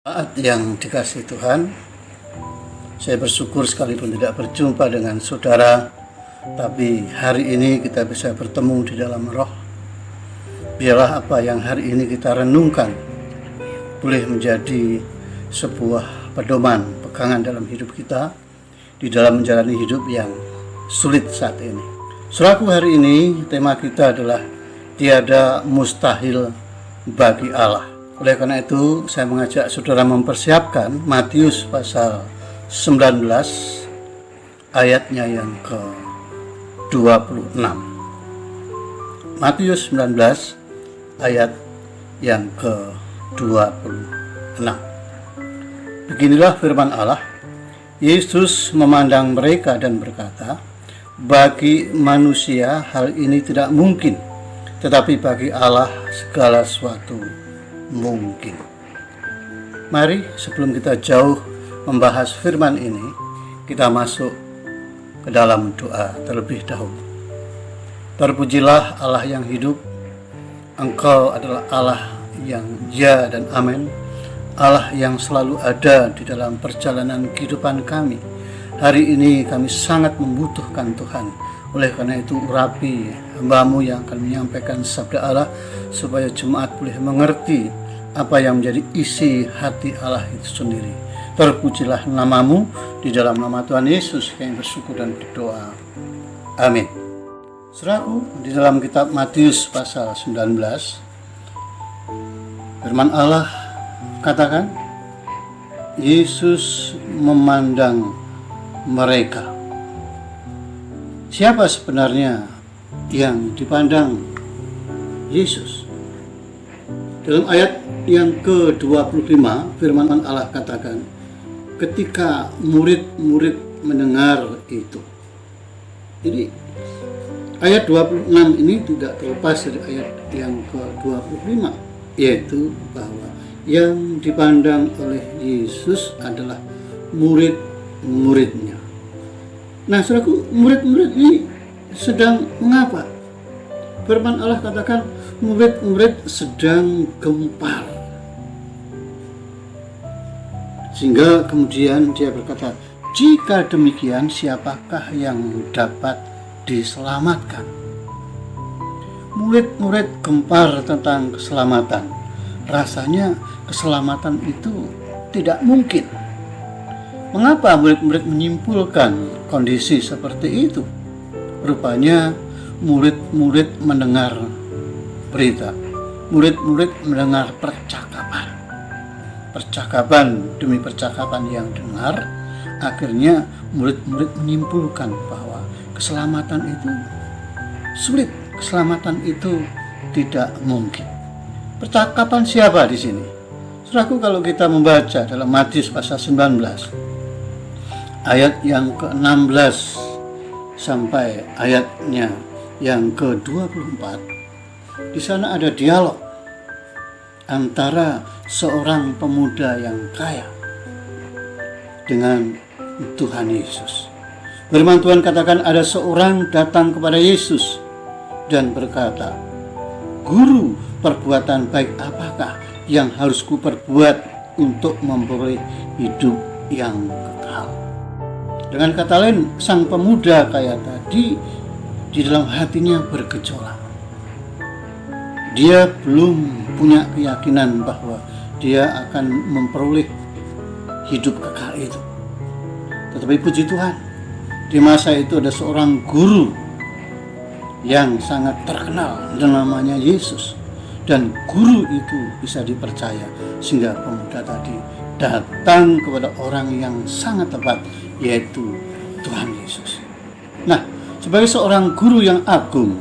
Saat yang dikasihi Tuhan, saya bersyukur sekalipun tidak berjumpa dengan saudara, tapi hari ini kita bisa bertemu di dalam roh. Biarlah apa yang hari ini kita renungkan boleh menjadi sebuah pedoman, pegangan dalam hidup kita, di dalam menjalani hidup yang sulit saat ini. Saudaraku, hari ini tema kita adalah tiada mustahil bagi Allah. Oleh karena itu, saya mengajak saudara mempersiapkan Matius pasal 19 ayatnya yang ke-26. Matius 19 ayat yang ke-26. Beginilah firman Allah. Yesus memandang mereka dan berkata, "Bagi manusia hal ini tidak mungkin, tetapi bagi Allah segala sesuatu mungkin." Mari sebelum kita jauh membahas firman ini, kita masuk ke dalam doa terlebih dahulu. Terpujilah Allah yang hidup. Engkau adalah Allah yang ya dan amin, Allah yang selalu ada di dalam perjalanan kehidupan kami. Hari ini kami sangat membutuhkan Tuhan. Oleh karena itu, urapi hamba-Mu yang akan menyampaikan sabda Allah, supaya jemaat boleh mengerti apa yang menjadi isi hati Allah itu sendiri. Terpujilah nama-Mu, di dalam nama Tuhan Yesus kami bersyukur dan berdoa. Amin. Saudaraku, di dalam kitab Matius pasal 19, firman Allah katakan, Yesus memandang mereka. Siapa sebenarnya yang dipandang Yesus? Dalam ayat yang ke-25, firman Allah katakan, ketika murid-murid mendengar itu. Jadi ayat 26 ini tidak terlepas dari ayat yang ke-25, yaitu bahwa yang dipandang oleh Yesus adalah murid-muridnya. Nah, saudaraku, murid-murid ini sedang mengapa? Firman Allah katakan murid-murid sedang gempar. Sehingga kemudian dia berkata, jika demikian siapakah yang dapat diselamatkan? Murid-murid gempar tentang keselamatan. Rasanya keselamatan itu tidak mungkin. Mengapa murid-murid menyimpulkan kondisi seperti itu? Rupanya murid-murid mendengar berita, murid-murid mendengar percakapan demi percakapan yang dengar. Akhirnya murid-murid menyimpulkan bahwa keselamatan itu sulit, keselamatan itu tidak mungkin. Percakapan siapa di sini? Saudaraku, kalau kita membaca dalam Matius pasal 19 ayat yang ke-16 sampai ayatnya yang ke-24, di sana ada dialog antara seorang pemuda yang kaya dengan Tuhan Yesus. Firman Tuhan katakan, ada seorang datang kepada Yesus dan berkata, "Guru, perbuatan baik apakah yang harus kuperbuat untuk memperoleh hidup yang kekal?" Dengan kata lain, sang pemuda kaya tadi di dalam hatinya bergejolak. Dia belum punya keyakinan bahwa dia akan memperoleh hidup kekal itu. Tetapi puji Tuhan, di masa itu ada seorang guru yang sangat terkenal dan namanya Yesus. Dan guru itu bisa dipercaya, sehingga pemuda tadi datang kepada orang yang sangat tepat, yaitu Tuhan Yesus. Nah, sebagai seorang guru yang agung,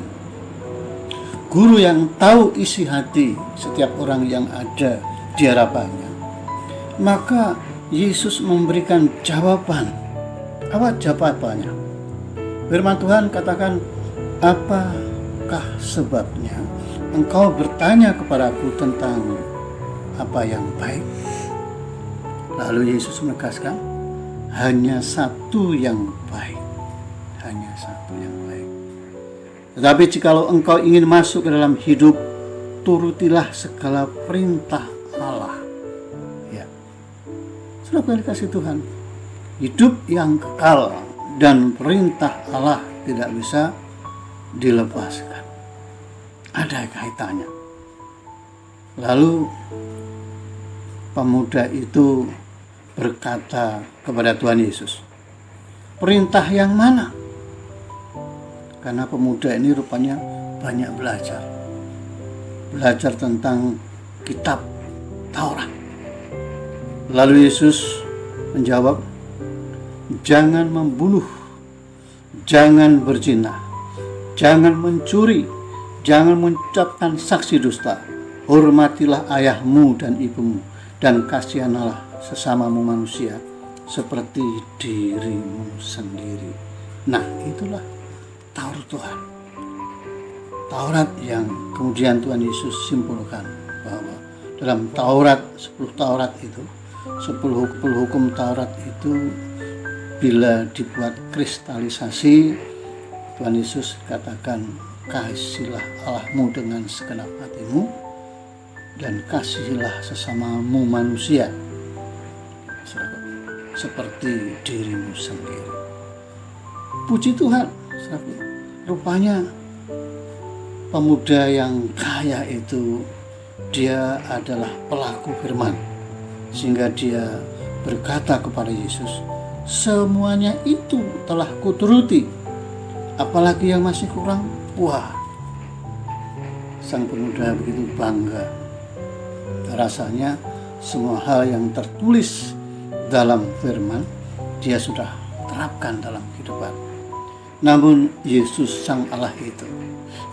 guru yang tahu isi hati setiap orang yang ada di hadapannya, maka Yesus memberikan jawaban. Apa jawabannya? Firman Tuhan katakan, apakah sebabnya engkau bertanya kepadaku tentang apa yang baik? Lalu Yesus menegaskan, hanya satu yang baik. Hanya satu yang baik. Tetapi jikalau engkau ingin masuk ke dalam hidup, turutilah segala perintah Allah. Ya. Saudara yang dikasihi Tuhan, hidup yang kekal dan perintah Allah tidak bisa dilepaskan. Ada kaitannya. Lalu pemuda itu berkata kepada Tuhan Yesus, perintah yang mana? Karena pemuda ini rupanya banyak belajar tentang kitab Taurat. Lalu Yesus menjawab, jangan membunuh, jangan berzina, jangan mencuri, jangan mengucapkan saksi dusta, hormatilah ayahmu dan ibumu, dan kasihanlah sesamamu manusia seperti dirimu sendiri. Nah, itulah Taurat Tuhan. Taurat yang kemudian Tuhan Yesus simpulkan bahwa dalam Taurat, 10 Taurat itu, 10 hukum Taurat itu bila dibuat kristalisasi, Tuhan Yesus katakan, kasihilah Allahmu dengan segenap hatimu dan kasihilah sesamamu manusia seperti dirimu sendiri. Puji Tuhan, rupanya pemuda yang kaya itu dia adalah pelaku firman, sehingga dia berkata kepada Yesus, semuanya itu telah kuturuti, apalagi yang masih kurang? Wah, sang pemuda begitu bangga. Rasanya semua hal yang tertulis dalam firman dia sudah terapkan dalam kehidupan. Namun Yesus sang Allah itu,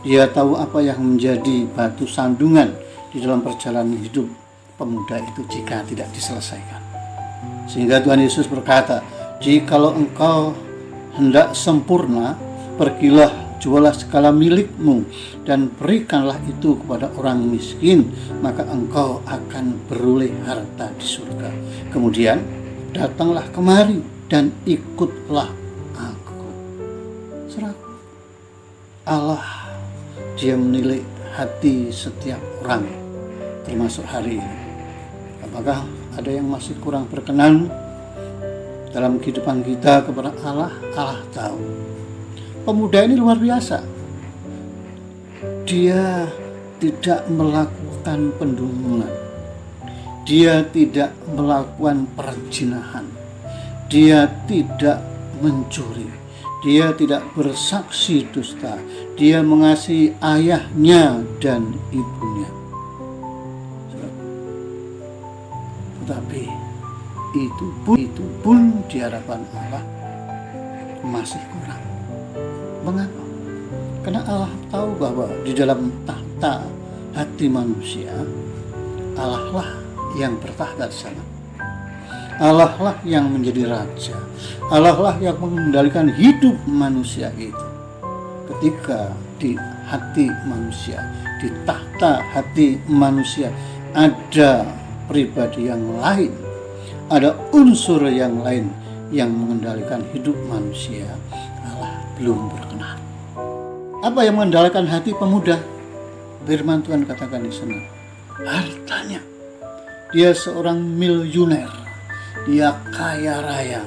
dia tahu apa yang menjadi batu sandungan di dalam perjalanan hidup pemuda itu jika tidak diselesaikan. Sehingga Tuhan Yesus berkata, jikalau engkau hendak sempurna, pergilah, jualah segala milikmu dan berikanlah itu kepada orang miskin, maka engkau akan beroleh harta di surga. Kemudian datanglah kemari dan ikutlah aku. Saudara, Allah dia menilik hati setiap orang, termasuk hari ini. Apakah ada yang masih kurang berkenan dalam kehidupan kita kepada Allah? Allah tahu. Pemuda ini luar biasa. Dia tidak melakukan pendunguan, dia tidak melakukan perzinahan, dia tidak mencuri, dia tidak bersaksi dusta, dia mengasihi ayahnya dan ibunya. Tetapi itu pun di hadapan Allah masih kurang. Mengapa? Karena Allah tahu bahwa di dalam tahta hati manusia, Allah lah yang bertahta di sana. Allah lah yang menjadi raja. Allah lah yang mengendalikan hidup manusia itu. Ketika di hati manusia, di tahta hati manusia ada pribadi yang lain, ada unsur yang lain yang mengendalikan hidup manusia, Allah belum berkenan. Apa yang mengendalikan hati pemuda? Firman Tuhan katakan di sana, hartanya. Dia seorang miliuner, dia kaya raya.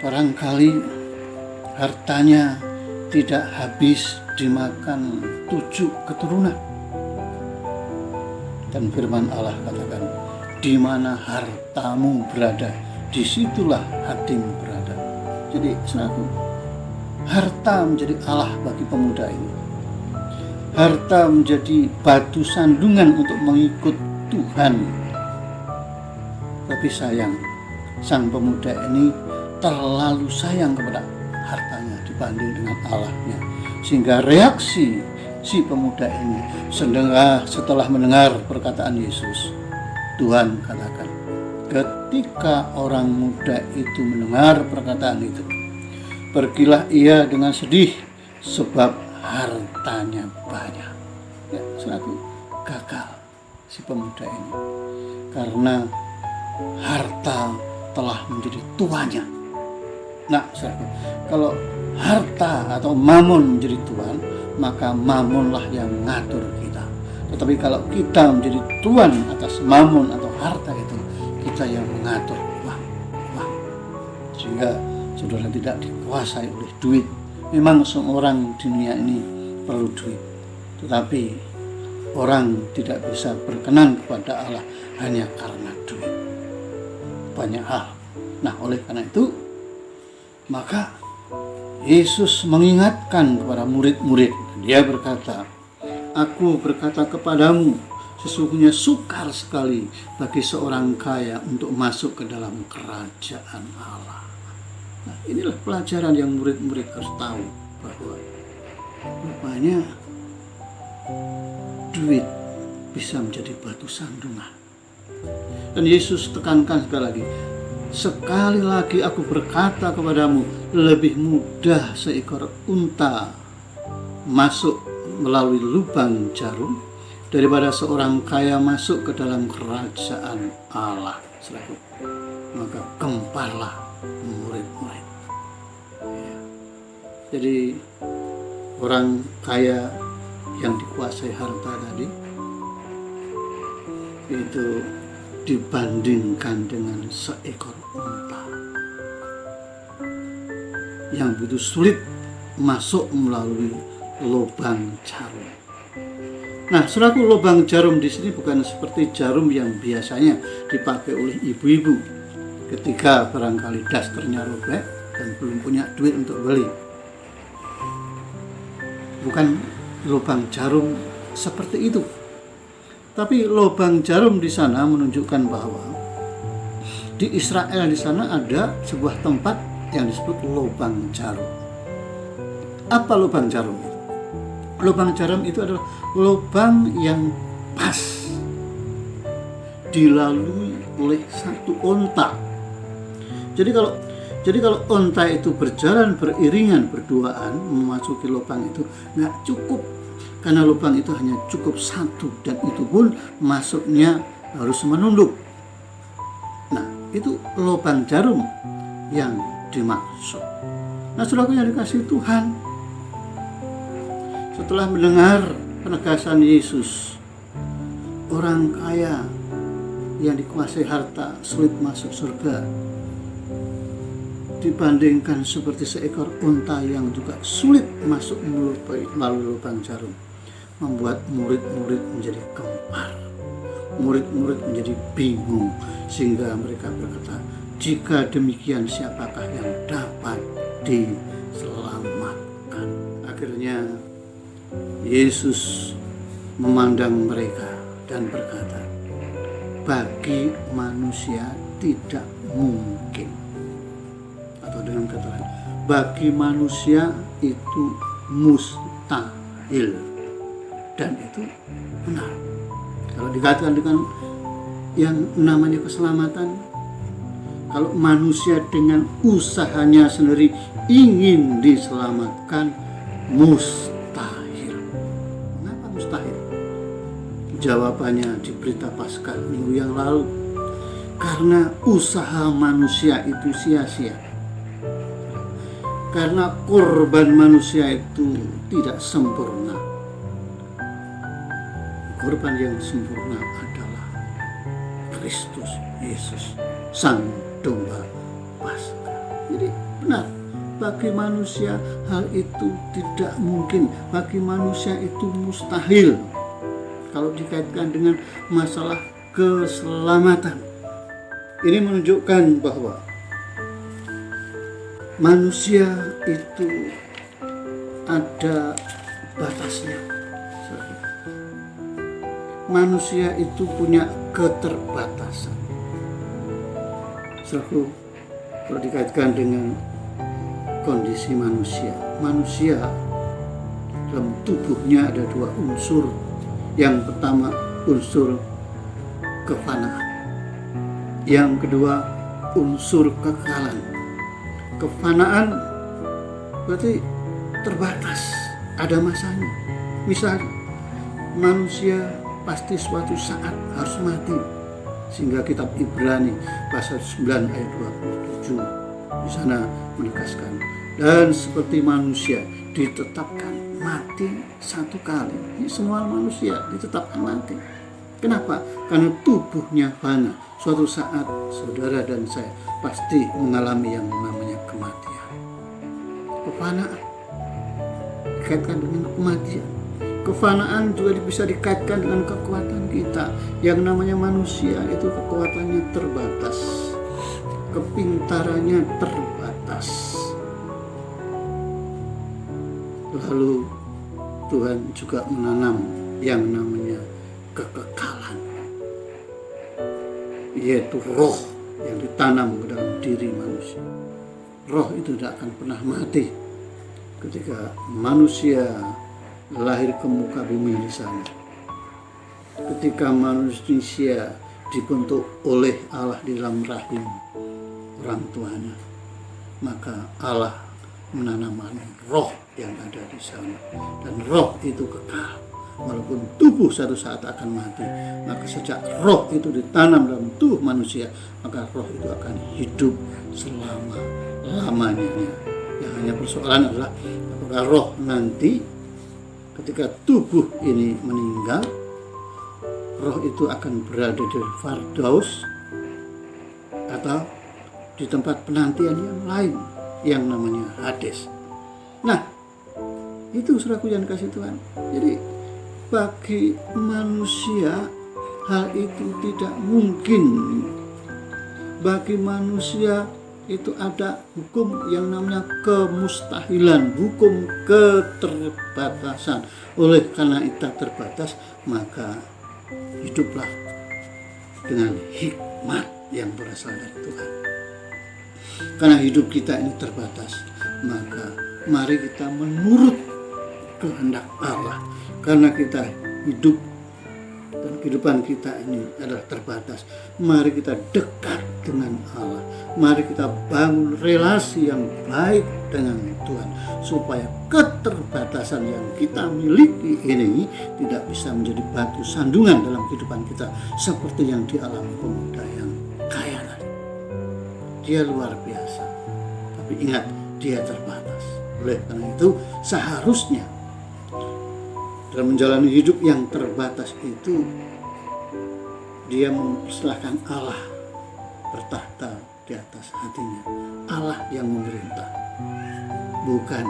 Barangkali hartanya tidak habis dimakan 7 keturunan. Dan firman Allah katakan, di mana hartamu berada, disitulah hatimu berada. Jadi saudaraku, harta menjadi Allah bagi pemuda ini. Harta menjadi batu sandungan untuk mengikut Tuhan. Tapi sayang, sang pemuda ini terlalu sayang kepada hartanya dibanding dengan Allahnya. Sehingga reaksi si pemuda ini setelah mendengar perkataan Yesus, Tuhan katakan, ketika orang muda itu mendengar perkataan itu, pergilah ia dengan sedih sebab hartanya banyak. Ya, saudaraku, gagal si pemuda ini karena harta telah menjadi tuannya. Nah, saudaraku, kalau harta atau mamun menjadi tuan, maka mamunlah yang ngatur kita. Tetapi kalau kita menjadi tuan atas mamun atau harta itu, kita kuasa yang mengatur uang. Sehingga saudara tidak dikuasai oleh duit. Memang seorang dunia ini perlu duit, tetapi orang tidak bisa berkenan kepada Allah hanya karena duit. Banyak hal. Nah, oleh karena itu, maka Yesus mengingatkan kepada murid-murid. Dia berkata, "Aku berkata kepadamu, sesungguhnya sukar sekali bagi seorang kaya untuk masuk ke dalam kerajaan Allah." Nah, inilah pelajaran yang murid-murid harus tahu, bahwa rupanya duit bisa menjadi batu sandungan. Dan Yesus tekankan sekali lagi aku berkata kepadamu, lebih mudah seekor unta masuk melalui lubang jarum daripada seorang kaya masuk ke dalam kerajaan Allah. Maka gemparlah murid-murid. Jadi orang kaya yang dikuasai harta tadi itu dibandingkan dengan seekor unta yang begitu sulit masuk melalui lubang jarum. Nah, saudaraku, lubang jarum di sini bukan seperti jarum yang biasanya dipakai oleh ibu-ibu ketika barangkali dasternya robek dan belum punya duit untuk beli. Bukan lubang jarum seperti itu. Tapi lubang jarum di sana menunjukkan bahwa di Israel di sana ada sebuah tempat yang disebut lubang jarum. Apa lubang jarum itu? Lubang jarum itu adalah lubang yang pas dilalui oleh satu onta. Jadi kalau onta itu berjalan beriringan berduaan memasuki lubang itu nggak cukup, karena lubang itu hanya cukup satu, dan itu pun masuknya harus menunduk. Nah, itu lubang jarum yang dimaksud. Nah, saudaraku yang dikasihi Tuhan, setelah mendengar penegasan Yesus, orang kaya yang dikuasai harta sulit masuk surga dibandingkan seperti seekor unta yang juga sulit masuk melalui lubang jarum, membuat murid-murid menjadi gempar. Murid-murid menjadi bingung, sehingga mereka berkata, jika demikian siapakah yang dapat diselamatkan? Akhirnya Yesus memandang mereka dan berkata, bagi manusia tidak mungkin, atau dengan kata lain, bagi manusia itu mustahil. Dan itu benar. Kalau dikatakan dengan yang namanya keselamatan, kalau manusia dengan usahanya sendiri ingin diselamatkan, mustahil. Mengapa mustahil? Jawabannya di berita Paskah minggu yang lalu. Karena usaha manusia itu sia-sia. Karena korban manusia itu tidak sempurna. Korban yang sempurna adalah Kristus Yesus, Sang Domba Paskah. Jadi benar, bagi manusia hal itu tidak mungkin, bagi manusia itu mustahil. Kalau dikaitkan dengan masalah keselamatan, ini menunjukkan bahwa manusia itu ada batasnya. Manusia itu punya keterbatasan. Kalau dikaitkan dengan kondisi manusia dalam tubuhnya ada dua unsur. Yang pertama unsur kefanaan, yang kedua unsur kekekalan. Kefanaan berarti terbatas, ada masanya. Misalnya manusia pasti suatu saat harus mati, sehingga kitab Ibrani pasal 9 ayat 27 di sana menegaskan, dan seperti manusia ditetapkan mati satu kali. Ini semua manusia ditetapkan mati. Kenapa? Karena tubuhnya fana. Suatu saat saudara dan saya pasti mengalami yang namanya kematian. Kefanaan dikaitkan dengan kematian. Kefanaan juga bisa dikaitkan dengan kekuatan kita. Yang namanya manusia itu kekuatannya terbatas, kepintarannya terbatas. Lalu Tuhan juga menanam yang namanya kekekalan, yaitu roh yang ditanam ke dalam diri manusia. Roh itu tidak akan pernah mati. Ketika manusia lahir ke muka bumi di sana, ketika manusia dibentuk oleh Allah di dalam rahim orang tuanya, maka Allah menanamkan roh yang ada di sana, dan roh itu kekal. Walaupun tubuh satu saat akan mati, maka sejak roh itu ditanam dalam tubuh manusia, maka roh itu akan hidup selama-lamanya. Yang hanya persoalan adalah apakah roh nanti ketika tubuh ini meninggal, roh itu akan berada di Firdaus atau di tempat penantian yang lain yang namanya Hades. Nah, itu saudaraku yang dikasih Tuhan. Jadi bagi manusia hal itu tidak mungkin. Bagi manusia itu ada hukum yang namanya kemustahilan, hukum keterbatasan. Oleh karena itu terbatas, maka hiduplah dengan hikmat yang berasal dari Tuhan. Karena hidup kita ini terbatas, maka mari kita menurut kehendak Allah. Karena kita hidup dan kehidupan kita ini adalah terbatas, mari kita dekat dengan Allah. Mari kita bangun relasi yang baik dengan Tuhan, supaya keterbatasan yang kita miliki ini tidak bisa menjadi batu sandungan dalam kehidupan kita, seperti yang dialami pemuda yang kaya tadi. Dia luar biasa, tapi ingat, dia terbatas. Oleh karena itu seharusnya dalam menjalani hidup yang terbatas itu, dia mempersilahkan Allah bertahta di atas hatinya. Allah yang memerintah, bukan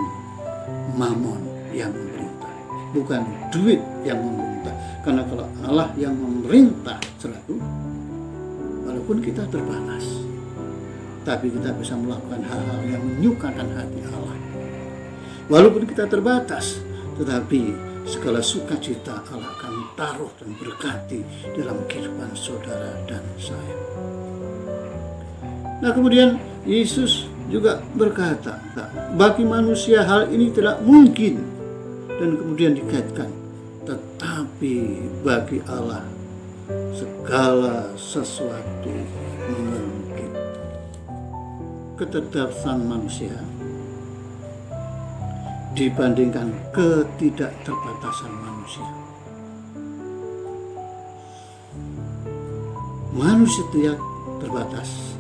mamon yang memerintah, bukan duit yang memerintah. Karena kalau Allah yang memerintah selalu, walaupun kita terbatas, tapi kita bisa melakukan hal-hal yang menyukakan hati Allah. Walaupun kita terbatas, tetapi segala sukacita Allah akan taruh dan berkati dalam kehidupan saudara dan saya. Nah, kemudian Yesus juga berkata, bagi manusia hal ini tidak mungkin, dan kemudian dikaitkan, tetapi bagi Allah segala sesuatu mungkin. Keterbatasan manusia dibandingkan ketidakterbatasan manusia. Manusia itu terbatas,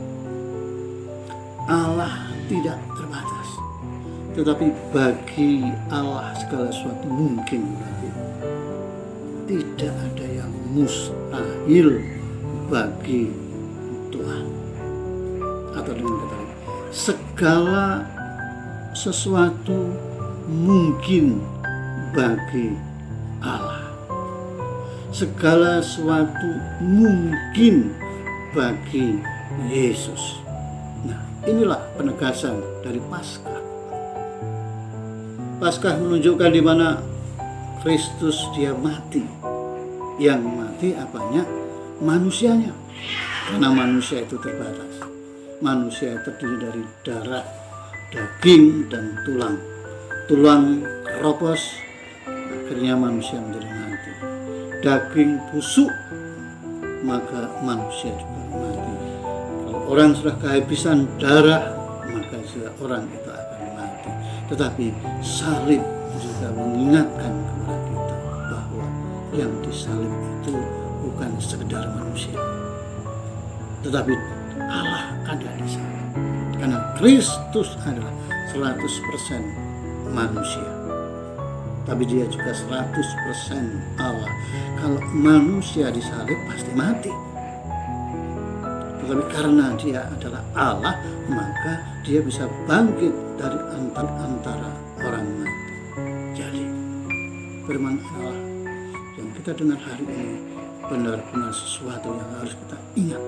Allah tidak terbatas. Tetapi bagi Allah segala sesuatu mungkin. Tidak ada yang mustahil bagi Tuhan. Atau dengan kata lain, segala sesuatu mungkin bagi Allah. Segala sesuatu mungkin bagi Yesus. Nah, inilah penegasan dari Paskah. Paskah menunjukkan di mana Kristus dia mati. Yang mati apanya? Manusianya. Karena manusia itu terbatas. Manusia terdiri dari darah, daging, dan tulang. Tulang keropos, akhirnya manusia menjadi mati. Daging busuk, maka manusia juga mati. Kalau orang sudah kehabisan darah, maka sudah orang itu akan mati. Tetapi salib juga mengingatkan kepada kita bahwa yang disalib itu bukan sekedar manusia, tetapi Allah ada di sana. Karena Kristus adalah 100% manusia. tapi dia juga 100% Allah. Kalau manusia disalib pasti mati. Tetapi karena dia adalah Allah, maka dia bisa bangkit dari antara orang mati. Jadi firman Allah yang kita dengar hari ini benar-benar sesuatu yang harus kita ingat.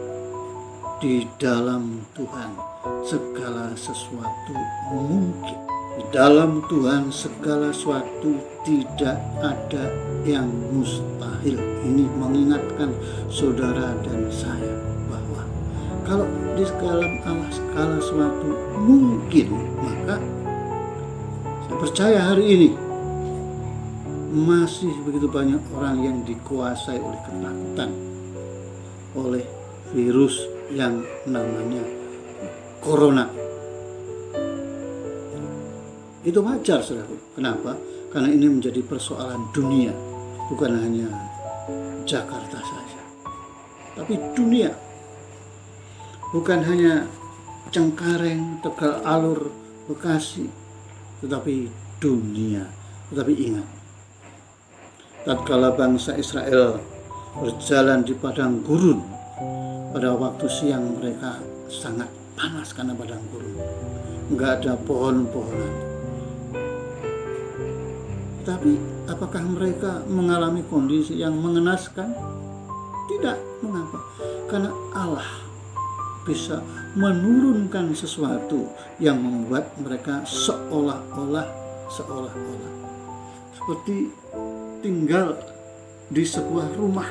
Di dalam Tuhan segala sesuatu mungkin. Di dalam Tuhan segala sesuatu tidak ada yang mustahil. Ini mengingatkan saudara dan saya bahwa kalau di dalam Allah segala sesuatu mungkin, maka saya percaya hari ini masih begitu banyak orang yang dikuasai oleh ketakutan, oleh virus yang namanya corona. Itu wajar, saudara. Kenapa? Karena ini menjadi persoalan dunia, bukan hanya Jakarta saja, tapi dunia. Bukan hanya Cengkareng, Tegal Alur, Bekasi, tetapi dunia. Tetapi ingat, tatkala bangsa Israel berjalan di padang gurun, pada waktu siang mereka sangat panas karena padang gurun, nggak ada pohon-pohonan. Tapi apakah mereka mengalami kondisi yang mengenaskan? Tidak. Mengapa? Karena Allah bisa menurunkan sesuatu yang membuat mereka seolah-olah seperti tinggal di sebuah rumah.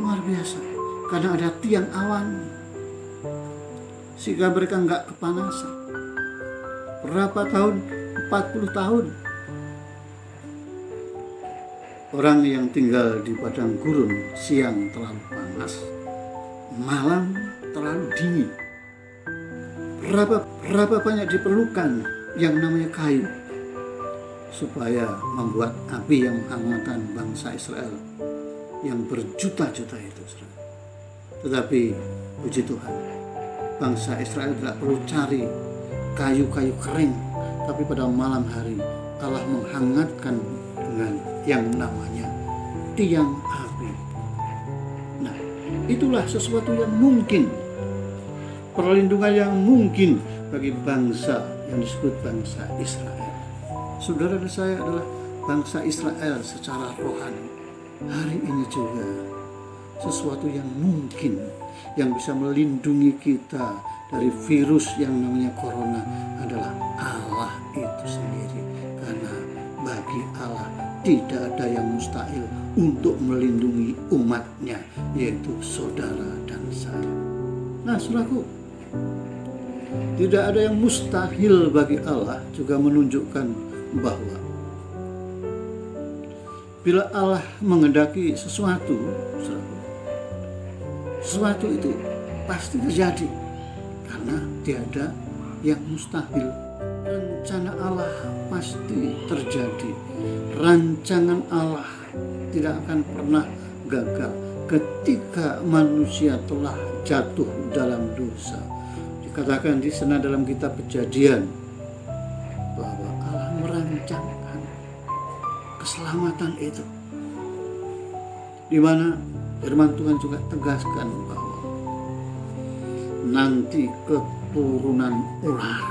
Luar biasa. Karena ada tiang awan, sehingga mereka nggak kepanasan. Berapa tahun? 40 tahun. Orang yang tinggal di padang gurun, siang terlalu panas, malam terlalu dingin. Berapa banyak diperlukan yang namanya kayu supaya membuat api yang menghangatkan bangsa Israel yang berjuta-juta itu. Tetapi puji Tuhan, bangsa Israel tidak perlu cari kayu-kayu kering, tapi pada malam hari Allah menghangatkan dengan yang namanya tiang api. Nah, itulah sesuatu yang mungkin, perlindungan yang mungkin bagi bangsa yang disebut bangsa Israel. Saudara dan saya adalah bangsa Israel secara rohani. Hari ini juga sesuatu yang mungkin yang bisa melindungi kita dari virus yang namanya corona adalah Allah itu sendiri. Karena bagi Allah tidak ada yang mustahil untuk melindungi umatnya, yaitu saudara dan saya. Nah, saudaraku, tidak ada yang mustahil bagi Allah juga menunjukkan bahwa bila Allah menghendaki sesuatu, saudaraku, sesuatu itu pasti terjadi. Karena tiada yang mustahil. Rencana Allah pasti terjadi. Rancangan Allah tidak akan pernah gagal ketika manusia telah jatuh dalam dosa. Dikatakan di sana dalam kitab Kejadian bahwa Allah merancangkan keselamatan itu, di mana firman Tuhan juga tegaskan bahwa nanti keturunan ular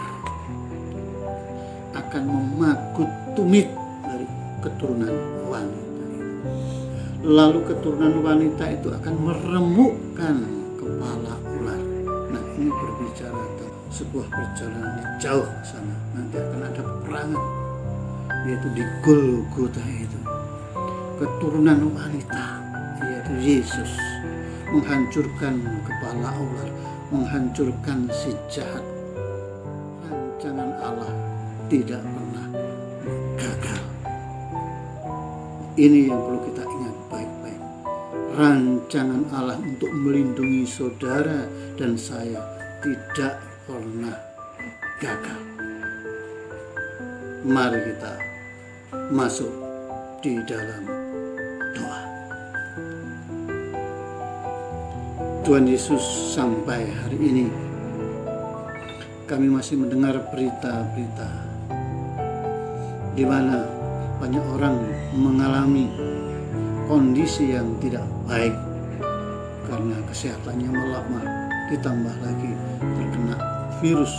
akan memagut tumit dari keturunan wanita itu. Lalu keturunan wanita itu akan meremukkan kepala ular. Nah, ini berbicara tentang sebuah perjalanan di jauh sana. Nanti akan ada peperangan, yaitu di Golgota itu. Keturunan wanita, yaitu Yesus, menghancurkan kepala ular, menghancurkan si jahat. Rancangan Allah tidak pernah gagal. Ini yang perlu kita ingat baik-baik. Rancangan Allah untuk melindungi saudara dan saya tidak pernah gagal. Mari kita masuk di dalam doa. Tuhan Yesus, sampai hari ini kami masih mendengar berita-berita di mana banyak orang mengalami kondisi yang tidak baik karena kesehatannya melemah, ditambah lagi terkena virus.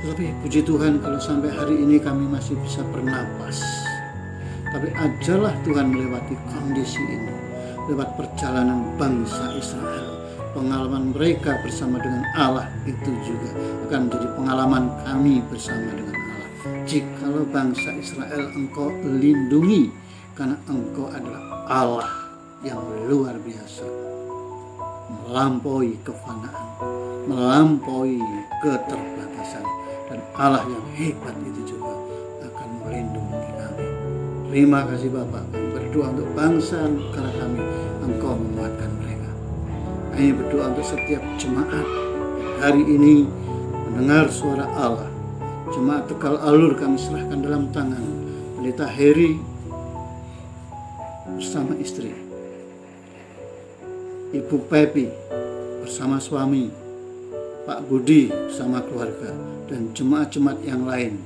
Tetapi puji Tuhan kalau sampai hari ini kami masih bisa bernapas. Tapi ajarlah Tuhan melewati kondisi ini, lewat perjalanan bangsa Israel. Pengalaman mereka bersama dengan Allah itu juga akan menjadi pengalaman kami bersama dengan Allah. Jikalau bangsa Israel Engkau lindungi, karena Engkau adalah Allah yang luar biasa, melampaui kefanaan, melampaui keterbatasan, dan Allah yang hebat itu juga akan melindungi kami. Terima kasih Bapak. Kami berdoa untuk bangsa negara kami, Engkau menguatkan mereka. Kami berdoa untuk setiap jemaat hari ini mendengar suara Allah. Jemaat Tegal Alur kami serahkan dalam tangan Pendeta Heri bersama istri, Ibu Pepi bersama suami, Pak Budi bersama keluarga, dan jemaat-jemaat yang lain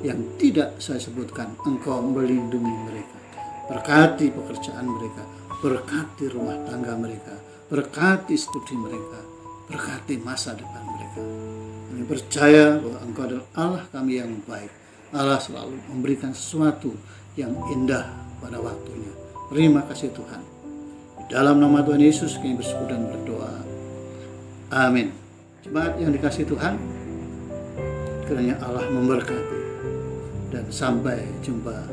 yang tidak saya sebutkan. Engkau melindungi mereka, berkati pekerjaan mereka, berkati rumah tangga mereka, berkati studi mereka, berkati masa depan mereka. Kami percaya bahwa Engkau adalah Allah kami yang baik. Allah selalu memberikan sesuatu yang indah pada waktunya. Terima kasih Tuhan. Di dalam nama Tuhan Yesus kami bersyukur dan berdoa. Amin. Jemaat yang dikasihi Tuhan, kiranya Allah memberkati, dan sampai jumpa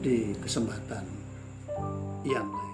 di kesempatan yang lain.